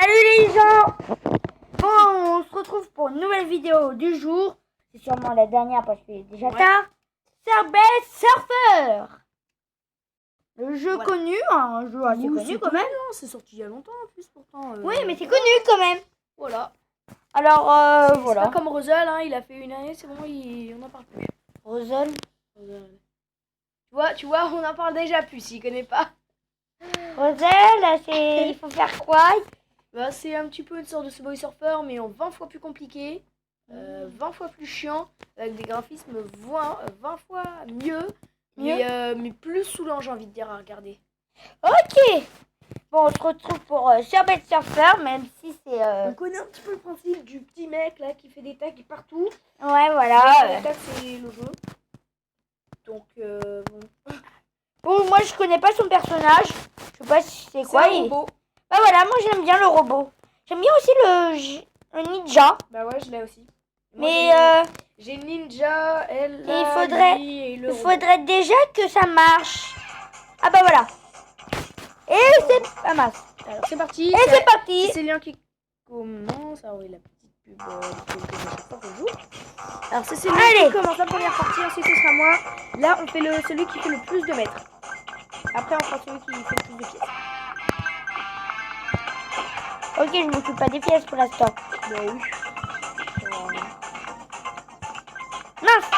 Salut les gens. Bon, on se retrouve pour une nouvelle vidéo du jour. C'est sûrement la dernière parce qu'il est déjà tard. Subway Surfer. Le jeu connu, un jeu assez connu quand même. C'est sorti il y a longtemps en plus pourtant. Oui, mais c'est connu quand même. Voilà. Alors, C'est voilà. pas comme Rosal, hein, il a fait une année, c'est bon, on n'en parle plus. Rosal. Tu vois, on en parle déjà plus, s'il connaît pas. Rosal, c'est... il faut faire quoi? Bah, c'est un petit peu une sorte de Subway Surfer, mais en 20 fois plus compliqué, 20 fois plus chiant, avec des graphismes 20 fois mieux. Mais plus saoulant, j'ai envie de dire, à regarder. Ok. Bon, on se retrouve pour Subway Surfer, même si c'est... On connaît un petit peu le principe du petit mec là qui fait des tags partout. Ouais, voilà. Les tags, c'est le jeu. Donc, bon. Bon, moi je connais pas son personnage. Je sais pas si c'est quoi. Un robot. Bah voilà, moi j'aime bien le robot. J'aime bien aussi le ninja. Bah ouais, je l'ai aussi. Mais j'ai Ninja, elle, il faudrait déjà que ça marche. Ah bah voilà. Et c'est pas mal. Alors c'est parti. Et c'est parti. C'est Célien qui commence. Ah oui, la petite pub que à chaque fois qu'on joue. Alors c'est Célien qui commence la première partie, ensuite ce sera moi. Là on fait celui qui fait le plus de mètres. Après on fera celui qui fait le plus de pièces. Ok, je m'occupe pas des pièces pour l'instant. Bah oui. Mince.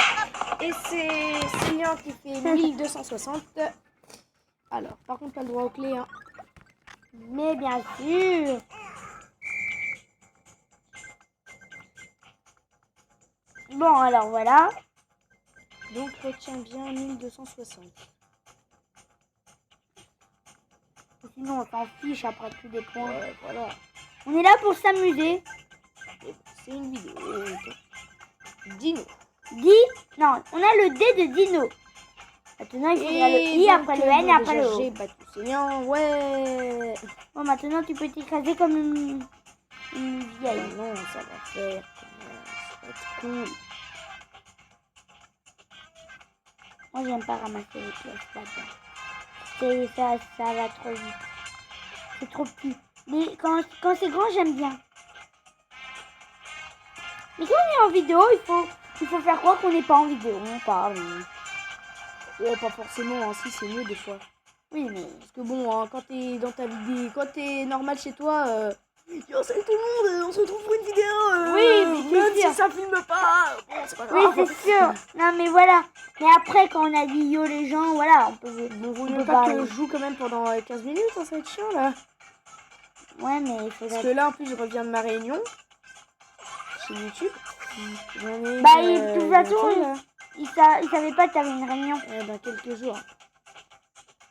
Et c'est Célien qui fait 1260. Alors, par contre, pas le droit aux clés, hein. Mais bien sûr. Bon, alors voilà. Donc, retiens bien 1260. Sinon, on s'en fiche après tous des points. Ouais, voilà. On est là pour s'amuser. C'est une vidéo. Dino. Non, on a le D de Dino. Maintenant, il faudra le I après le N et après le O. J'ai battu Célien, ouais. Bon, maintenant, tu peux t'écraser comme une vieille. Non, ça va faire. Ça va être cool. Moi, j'aime pas ramasser les pièces là-dedans. Ça va trop vite. C'est trop petit. Mais quand c'est grand, j'aime bien. Mais quand on est en vidéo, il faut faire croire qu'on n'est pas en vidéo. On parle. Oh, pas forcément, hein. Si, c'est mieux des fois. Oui, mais... Parce que bon, hein, quand t'es dans ta vidéo, quand t'es normal chez toi, yo, salut tout le monde, on se retrouve pour une vidéo. Oui, mais même si ça filme pas, bon, c'est pas grave. Oui, c'est sûr. Non, mais voilà. Mais après, quand on a dit yo les gens, voilà, on peut... Bon, vous ne pas que je joue quand même pendant 15 minutes, hein, ça va être chiant, là. Ouais, mais il faudrait... Parce que là, en plus, je reviens de ma réunion chez YouTube. Bah, de toute façon, il savait pas que t'avais une réunion. Dans quelques jours.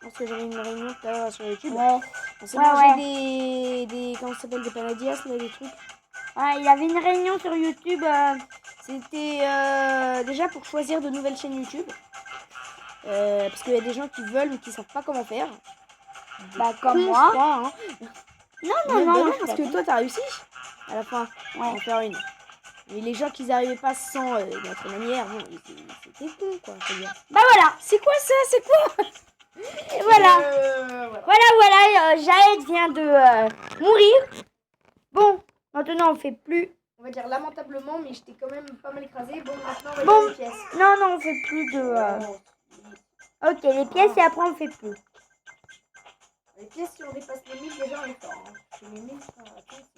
Je pense que j'avais une réunion tout à l'heure sur YouTube. Ouais. On s'est mangé des... Comment ça s'appelle? Des panadias, là, des trucs. Ouais, il avait une réunion sur YouTube. C'était déjà pour choisir de nouvelles chaînes YouTube. Parce qu'il y a des gens qui veulent mais qui savent pas comment faire. Bah, comme moi. Je crois, hein. Non, parce que toi, t'as réussi à la fin à en faire une. Mais les gens qui n'arrivaient pas sans notre manière, bon, c'était con, quoi. Bah voilà. C'est quoi ça? C'est quoi? Et voilà. Voilà. Jaël vient de mourir. Bon, maintenant on fait plus. On va dire lamentablement, mais j'étais quand même pas mal écrasée. Bon, maintenant on va dire les pièces. Non, on fait plus de... Ok, les pièces et après on fait plus. Les pièces, si on dépasse les 1000, déjà on est fort. Hein. Parce que les 1000, c'est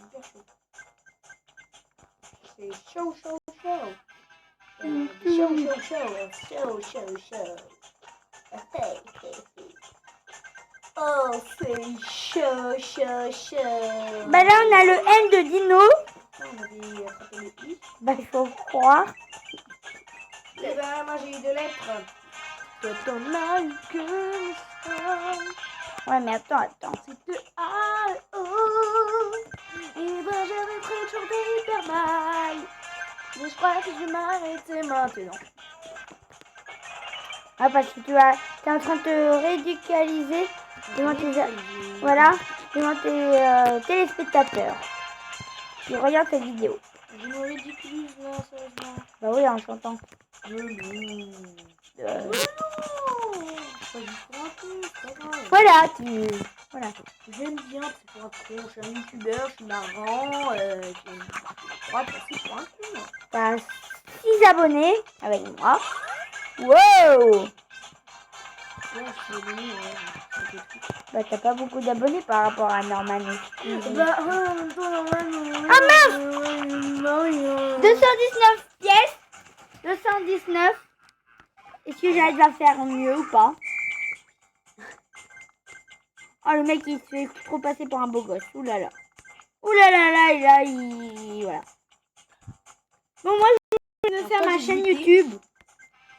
hyper chaud. C'est chaud. Chaud. Oh, c'est chaud. Bah là, on a le N de Dino. On avait attrapé le I. Bah, il faut croire. Et ben, moi j'ai eu 2 lettres. Que ton mal que ça. Ouais, mais attends. C'est de A, O. Et ben, j'avais pris toujours hyper mal. Mais je crois que je vais m'arrêter maintenant. Ah, parce que t'es en train de te ridiculiser devant tes téléspectateurs qui regardent cette vidéo. Je me ridiculise là, sérieusement. Bah oui, en chantant. Voilà, Voilà. J'aime bien, c'est pour un con, je suis un youtubeur, je suis marrant, je crois passer pour un con. T'as 6 abonnés avec moi. Wow! Ouais, je suis abonné, ouais. Bah t'as pas beaucoup d'abonnés par rapport à Norman. Bah, ouais, en même temps, normalement. Ah mince! 219 pièces. 219. Est-ce que j'arrive à faire mieux ou pas? Oh le mec il se fait trop passer pour un beau gosse. Ouh là là. Ouh là là là, voilà. Bon moi je vais faire ma chaîne YouTube.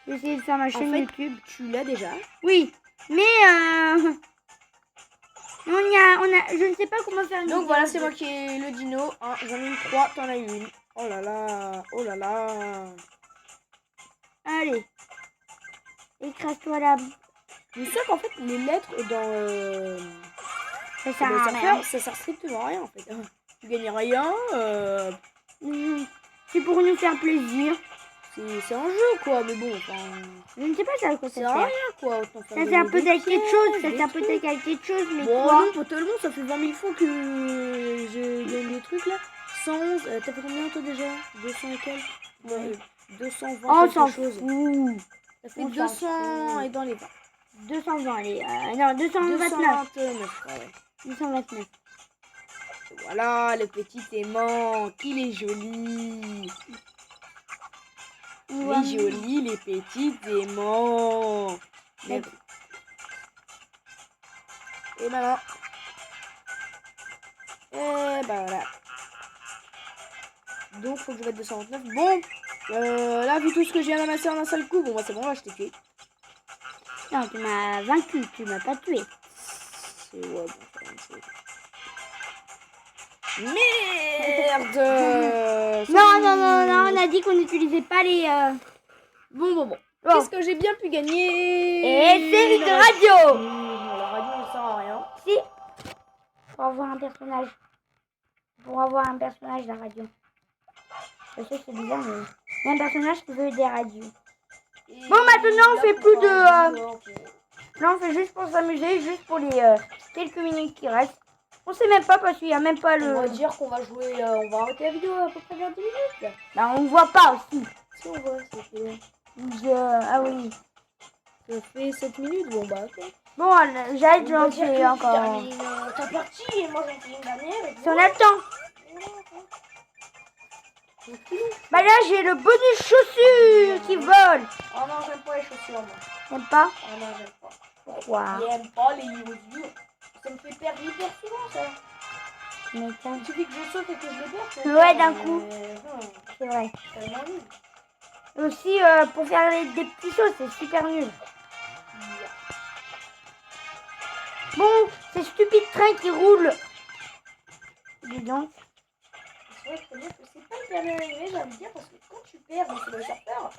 Je vais essayer de faire ma chaîne YouTube. Tu l'as déjà? Oui. Mais je ne sais pas comment faire une Donc vidéo. voilà, c'est moi qui ai le dino. Hein, j'en ai eu 3, t'en as eu une. Oh là là, oh là là. Allez. Écrase-toi là. Mais c'est qu'en fait, les lettres dans Ça sert le à surfeur, rien. ça sert strictement à rien en fait. Tu gagnes rien, C'est pour nous faire plaisir. c'est un jeu quoi, mais bon, enfin, Je ne sais pas ça à quoi ça c'est sert. rien quoi. Autant faire Ça des- sert des peut-être quelque chose. pièges, Ça des sert trucs. peut-être à quelque chose, mais Bon, quoi? non, pas tellement, ça fait 20 000 fois que je gagne des trucs là. 111, t'as fait combien toi déjà? 200 et quelques? Ouais, 220 Oh, on quelque s'en chose. fout. Ça fait On s'en 200 fout. et dans les 20. 220, allez. Non, 229. 229, ouais. 229. Voilà, le petit aimant, qu'il est joli. Il est joli, les petits aimants. Merci. Et maintenant. Et bah voilà. Donc, faut que je mette 229. Bon, là, vu tout ce que j'ai ramassé en un seul coup, bon, moi, c'est bon, là, je t'ai tué. Non, tu m'as vaincu, tu m'as pas tué. C'est ouais, bon, c'est la même chose. Merde. Non, on a dit qu'on n'utilisait pas les... Bon. Bon. Qu'est-ce que j'ai bien pu gagner? Et c'est une radio. La radio ne sert à rien. Si. Pour avoir un personnage. Pour avoir un personnage, la radio. Je sais que c'est bizarre, mais... Il y a un personnage qui veut des radios. Et Bon, maintenant, on là, fait pour plus faire de... un jeu, Là, on fait juste pour s'amuser, juste pour les quelques minutes qui restent. On sait même pas parce qu'il n'y a même pas on va le... dire qu'on va jouer, on va arrêter la vidéo à peu près vers 10 minutes. Bah, on voit pas aussi. Si on voit, ça fait... Ah oui. Ça fait 7 minutes, bon bah ok. Bon, j'arrête de lancer encore. termine ta partie et moi j'en fais une dernière. Si on a le temps. Bah là, j'ai le bonus chaussures qui vole. Oh non, j'aime pas les chaussures moi. T'aimes pas? Oh non, j'aime pas. Pourquoi? J'aime pas les chaussures. Ça me fait perdre hyper souvent ça. Mais Il suffit que je saute et que je les perde. Ouais, d'un coup. C'est vrai. C'est tellement nul. Aussi, pour faire des petits sauts, c'est super nul. Bon, ces stupides trains qui roulent. Dis donc. C'est vrai qu'il faut dire que c'est pas hyper bien arrivé, j'ai envie de dire, parce que quand tu perds dans le surfeur,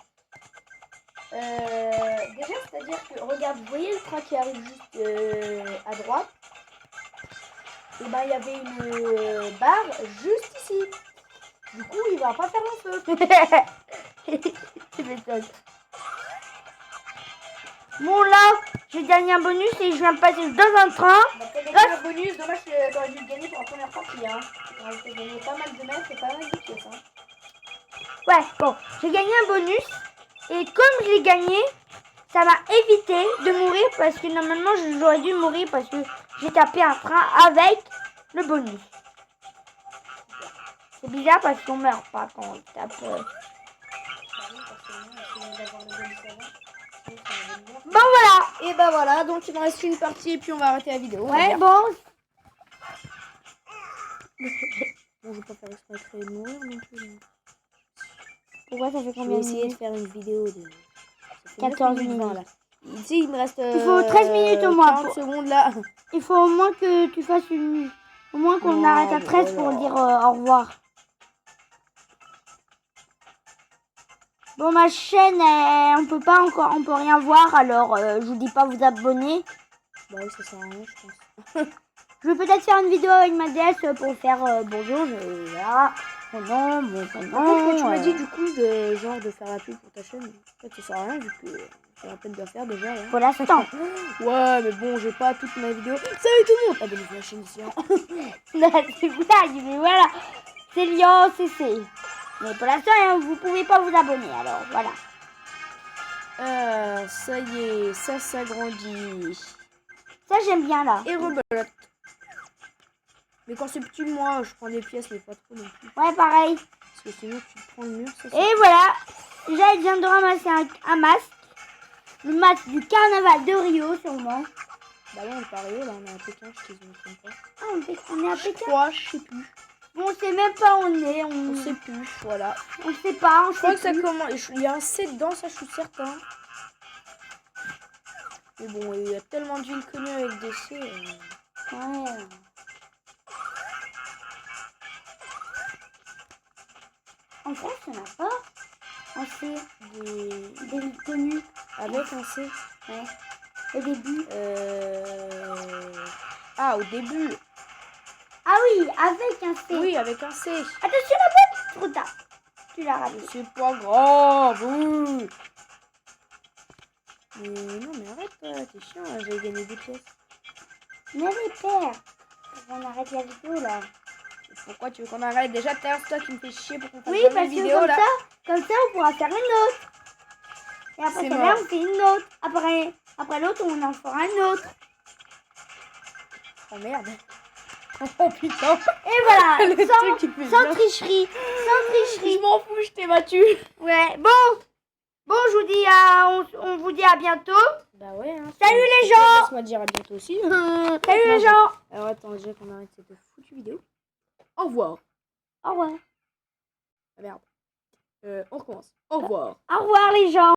déjà, c'est-à-dire que, regarde, vous voyez le train qui arrive juste à droite, et ben il y avait une barre juste ici. Du coup, il va pas faire un feu. Tu m'étonnes. Bon, là, j'ai gagné un bonus et je viens de passer dans un train. On va peut-être gagner un bonus, dommage que t'aurais dû le gagner pour la première partie. Hein. On va gagner pas mal de mètres et pas mal de pièces. Hein. Ouais, bon, j'ai gagné un bonus. Et comme je l'ai gagné, ça m'a évité de mourir parce que normalement, j'aurais dû mourir parce que j'ai tapé un train avec le bonus. C'est bizarre parce qu'on meurt pas quand on tape. Bon, voilà. Et bah voilà, donc il me reste une partie et puis on va arrêter la vidéo. Ouais, bon. Bon, je vais pas faire exprès de mourir non plus. Pourquoi ça fait Je vais combien de essayer de minutes? faire une vidéo de 14 minutes. 20 là. Ici, il me reste. Il faut 13 minutes au moins. 40 secondes là. Il faut au moins que tu fasses une... Au moins qu'on Non, arrête à 13 pour voilà. dire au revoir. Bon, ma chaîne, on peut pas encore, on peut rien voir, alors je vous dis pas vous abonner. Bah oui, ça sert à rien, je pense. Je vais peut-être faire une vidéo avec ma DS pour faire bonjour, voilà, mon nom, mon prénom. Quand tu m'as dit du coup de genre de faire la pub pour ta chaîne, en fait ça sert à rien vu que C'est la peine de faire déjà. Hein. Pour l'instant. Ouais, mais bon, j'ai pas toute ma vidéo. Salut tout le monde. Abonnez-vous à la chaîne ici. C'est blague, mais voilà. C'est Lyon CC. Mais pour l'instant, hein, vous pouvez pas vous abonner, alors voilà. Ça y est, ça s'agrandit. Ça, j'aime bien là. Et rebelote. Mais quand c'est petit, moi, je prends des pièces, mais pas trop non plus. Ouais, pareil. Parce que sinon, tu te prends le mur. Ça, Et voilà. Déjà, il vient de ramasser un masque. Le masque du carnaval de Rio, sûrement. Bah là, on est pas à Rio, là, on est à Pékin, je ne me trompe pas. Ah, on est à Pékin. Je sais plus. Bon, on sait même pas où on est. On sait plus, voilà. On sait pas, on Je crois sait que ça plus. commence. Il y a un C dedans, ça, je suis certain. Mais bon, il y a tellement de villes connues avec des C. Ouais. En France, il n'y en a pas. On sait des villes connues. Avec un C. Ouais. Au début. Ah, au début. Ah oui, avec un C. Oui, avec un C. Attention la boîte. Trop tard. Tu l'as raté. C'est pas grave. Oui. Mais non, mais arrête, t'es chiant, là, j'avais gagné des pièces. Mais les pères. On arrête la vidéo là. Pourquoi tu veux qu'on arrête? Déjà, t'as toi qui me fais chier pour qu'on fasse Oui, jamais parce une que vidéo là. comme ça, on pourra faire une autre. Et après C'est celle-là, mort. on fait une autre. Après l'autre, on en fera une autre. Oh merde. Oh putain. Et voilà, Le truc qui fait sans bien. tricherie. Sans tricherie. Je m'en fous, je t'ai battu. Ouais, bon. Bon, je vous dis on vous dit à bientôt. Bah ouais. Hein, Salut les gens. Laisse-moi dire à bientôt aussi. Salut les gens. Alors attends, déjà qu'on arrête cette foutue vidéo. Au revoir. Au revoir. Ah, merde. On recommence. Au revoir. Au revoir les gens.